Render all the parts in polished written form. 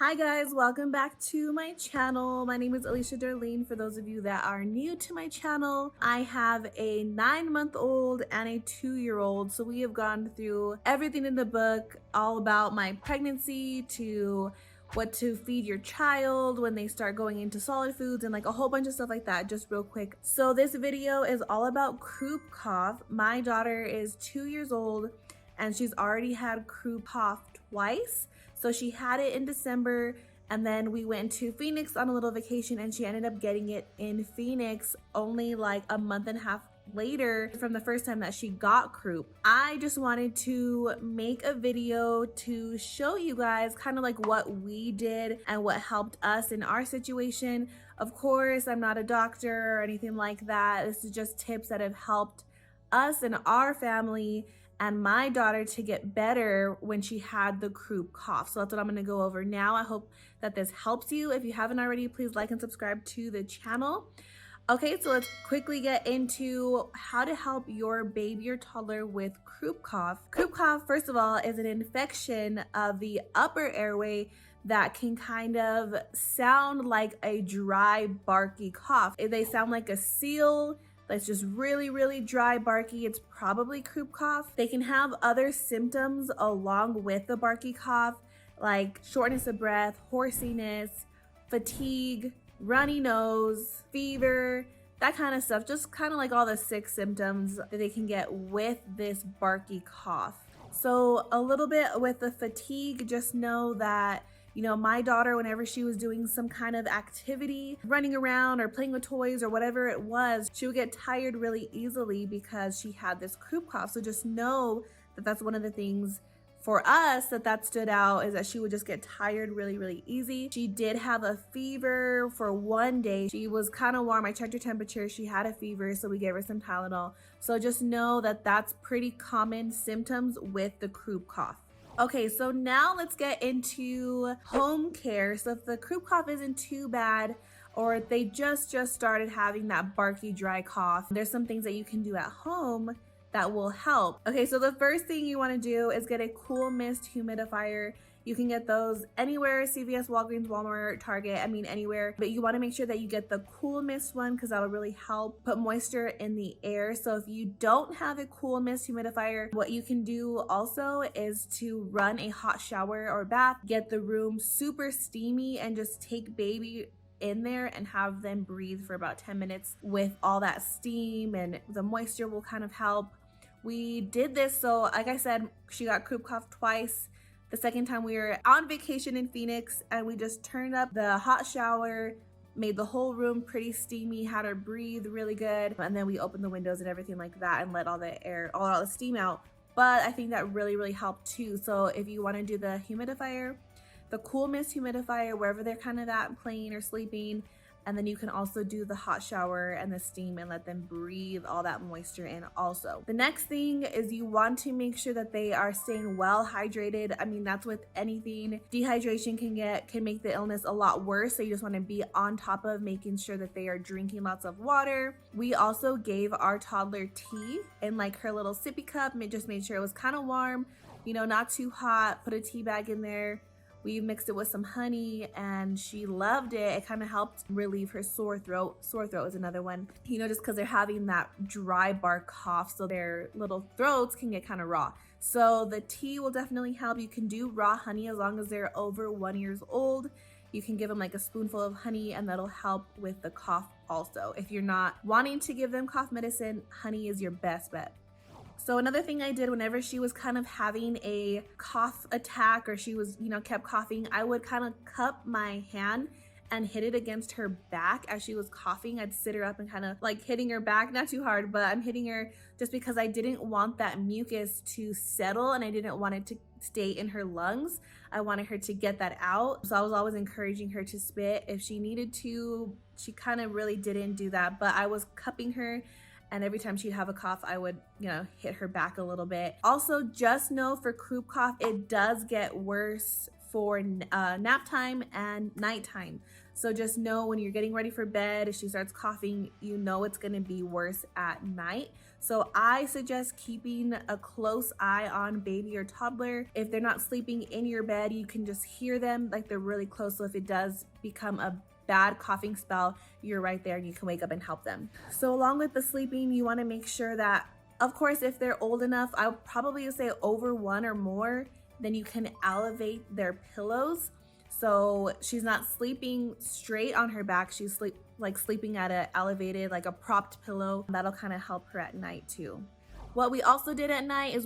Hi guys, welcome back to my channel. My name is Alicia Darleen. For those of you that are new to my channel, I have a 9-month-old and a 2-year-old. So we have gone through everything in the book, all about my pregnancy to what to feed your child when they start going into solid foods and like a whole bunch of stuff like that, just real quick. So this video is all about croup cough. My daughter is 2 years old and she's already had croup cough twice. So she had it in December, and then we went to Phoenix on a little vacation and she ended up getting it in Phoenix only like a month and a half later from the first time that she got croup. I just wanted to make a video to show you guys kind of like what we did and what helped us in our situation. Of course, I'm not a doctor or anything like that. This is just tips that have helped us and our family and my daughter to get better when she had the croup cough. So that's what I'm gonna go over now. I hope that this helps you. If you haven't already, please like and subscribe to the channel. Okay, so let's quickly get into how to help your baby or toddler with croup cough. Croup cough, first of all, is an infection of the upper airway that can kind of sound like a dry, barky cough. They sound like a seal. It's just really dry, barky. It's probably croup cough. They can have other symptoms along with the barky cough, like shortness of breath, hoarseness, fatigue, runny nose, fever, that kind of stuff. Just kind of like all the sick symptoms that they can get with this barky cough. So a little bit with the fatigue, just know that my daughter, whenever she was doing some kind of activity, running around or playing with toys or whatever it was, she would get tired really easily because she had this croup cough. So just know that that's one of the things for us that stood out, is that she would just get tired really easy. She did have a fever for one day. She was kind of warm. I checked her temperature. She had a fever, so we gave her some Tylenol. So just know that that's pretty common symptoms with the croup cough. Okay, so now let's get into home care. So if the croup cough isn't too bad, or if they just started having that barky, dry cough, there's some things that you can do at home that will help. Okay, so the first thing you want to do is get a cool mist humidifier. You can get those anywhere, CVS, Walgreens, Walmart, Target, anywhere. But you want to make sure that you get the cool mist one because that'll really help put moisture in the air. So if you don't have a cool mist humidifier, what you can do also is to run a hot shower or bath, get the room super steamy, and just take baby in there and have them breathe for about 10 minutes with all that steam, and the moisture will kind of help. We did this, so like I said, she got croup cough twice. The second time we were on vacation in Phoenix and we just turned up the hot shower, made the whole room pretty steamy, had her breathe really good, and then we opened the windows and everything like that and let all the air, all the steam out. But I think that really helped too. So if you want to do the humidifier, the cool mist humidifier, wherever they're kind of at, playing or sleeping, and then you can also do the hot shower and the steam and let them breathe all that moisture in also. The next thing is you want to make sure that they are staying well hydrated. That's with anything. Dehydration can make the illness a lot worse. So you just want to be on top of making sure that they are drinking lots of water. We also gave our toddler tea in like her little sippy cup. Just made sure it was kind of warm, not too hot. Put a tea bag in there. We mixed it with some honey and she loved it. It kind of helped relieve her sore throat. Sore throat is another one, just because they're having that dry bark cough, so their little throats can get kind of raw. So the tea will definitely help. You can do raw honey as long as they're over 1 year old. You can give them like a spoonful of honey and that'll help with the cough also. If you're not wanting to give them cough medicine, honey is your best bet. So another thing I did whenever she was kind of having a cough attack, or she was, kept coughing, I would kind of cup my hand and hit it against her back as she was coughing. I'd sit her up and kind of like hitting her back, not too hard, but I'm hitting her just because I didn't want that mucus to settle and I didn't want it to stay in her lungs. I wanted her to get that out. So I was always encouraging her to spit if she needed to. She kind of really didn't do that, but I was cupping her. And every time she'd have a cough, I would, hit her back a little bit. Also, just know for croup cough, it does get worse for nap time and nighttime. So just know when you're getting ready for bed, if she starts coughing, you know it's gonna be worse at night. So I suggest keeping a close eye on baby or toddler. If they're not sleeping in your bed, you can just hear them like they're really close. So if it does become a bad coughing spell, you're right there and you can wake up and help them. So along with the sleeping, you wanna make sure that, of course, if they're old enough, I would probably say over 1 or more, then you can elevate their pillows. So she's not sleeping straight on her back. She's sleeping at a elevated, like a propped pillow. That'll kind of help her at night too. What we also did at night is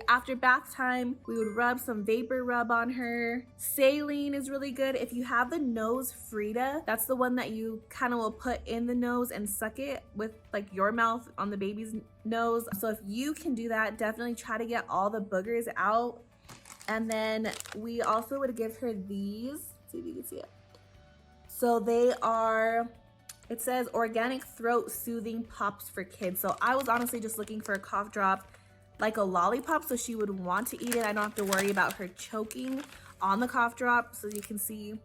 after bath time, we would rub some vapor rub on her. Saline is really good. If you have the nose Frida, that's the one that you kind of will put in the nose and suck it with like your mouth on the baby's nose. So if you can do that, definitely try to get all the boogers out. And then we also would give her these. Let's see if you can see it. So they are, it says organic throat soothing pops for kids. So I was honestly just looking for a cough drop, like a lollipop, so she would want to eat it. I don't have to worry about her choking on the cough drop. So you can see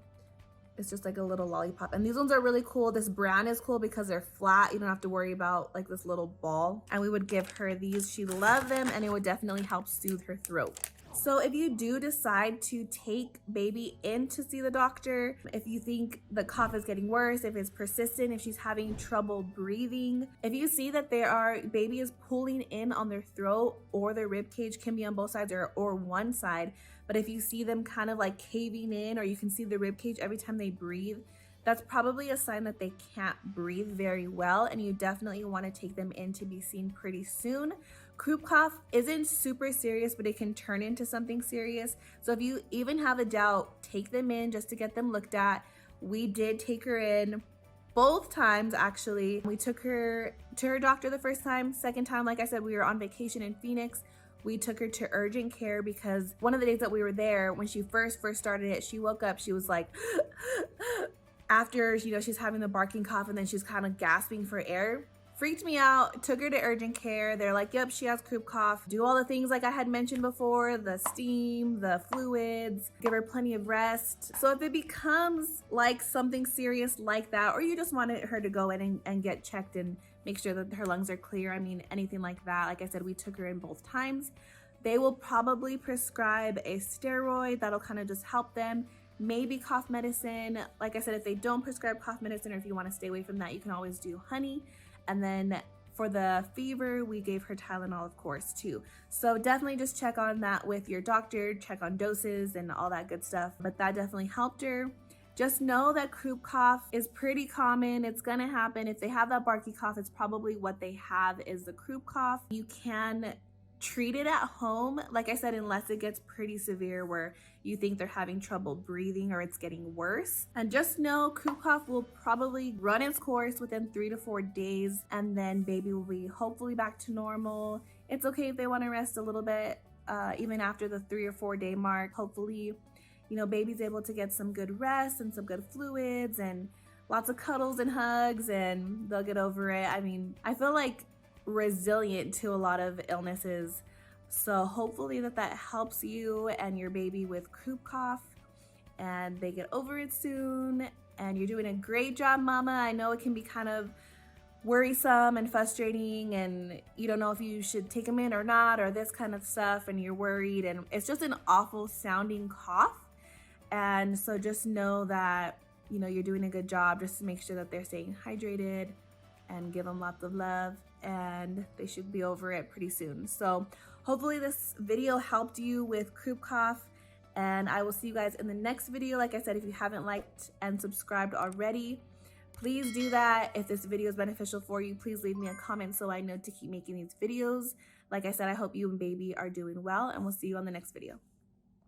it's just like a little lollipop. And these ones are really cool. This brand is cool because they're flat. You don't have to worry about like this little ball. And we would give her these. She loved them and it would definitely help soothe her throat. So if you do decide to take baby in to see the doctor, if you think the cough is getting worse, if it's persistent, if she's having trouble breathing, if you see that baby is pulling in on their throat, or their rib cage, can be on both sides or one side, but if you see them kind of like caving in, or you can see the rib cage every time they breathe, that's probably a sign that they can't breathe very well, and you definitely want to take them in to be seen pretty soon. Croup cough isn't super serious, but it can turn into something serious. So if you even have a doubt, take them in just to get them looked at. We did take her in both times, actually. We took her to her doctor the first time. Second time, like I said, we were on vacation in Phoenix. We took her to urgent care because one of the days that we were there, when she first started it, she woke up, she was like, after, you know, she's having the barking cough and then she's kind of gasping for air. Freaked me out, took her to urgent care. They're like, yep, she has croup cough. Do all the things like I had mentioned before, the steam, the fluids, give her plenty of rest. So if it becomes like something serious like that, or you just wanted her to go in and get checked and make sure that her lungs are clear, I mean, anything like that, like I said, we took her in both times. They will probably prescribe a steroid that'll kind of just help them. Maybe cough medicine. Like I said, if they don't prescribe cough medicine, or if you want to stay away from that, you can always do honey. And then for the fever, we gave her Tylenol, of course, too. So definitely just check on that with your doctor, check on doses and all that good stuff. But that definitely helped her. Just know that croup cough is pretty common. It's gonna happen. If they have that barky cough, it's probably what they have is the croup cough. You can treat it at home, like I said, unless it gets pretty severe where you think they're having trouble breathing or it's getting worse. And just know croup cough will probably run its course within 3 to 4 days, and then baby will be hopefully back to normal. It's okay if they want to rest a little bit, even after the 3 or 4 day mark. Hopefully, you know, baby's able to get some good rest and some good fluids and lots of cuddles and hugs, and they'll get over it. I mean, I feel like resilient to a lot of illnesses, so hopefully that helps you and your baby with croup cough and they get over it soon. And you're doing a great job, mama. I know it can be kind of worrisome and frustrating, and you don't know if you should take them in or not, or this kind of stuff, and you're worried, and it's just an awful sounding cough. And so just know that, you know, you're doing a good job. Just to make sure that they're staying hydrated and give them lots of love, and they should be over it pretty soon. So hopefully this video helped you with croup cough, and I will see you guys in the next video. Like I said, if you haven't liked and subscribed already, please do that. If this video is beneficial for you, please leave me a comment so I know to keep making these videos. Like I said, I hope you and baby are doing well, and we'll see you on the next video.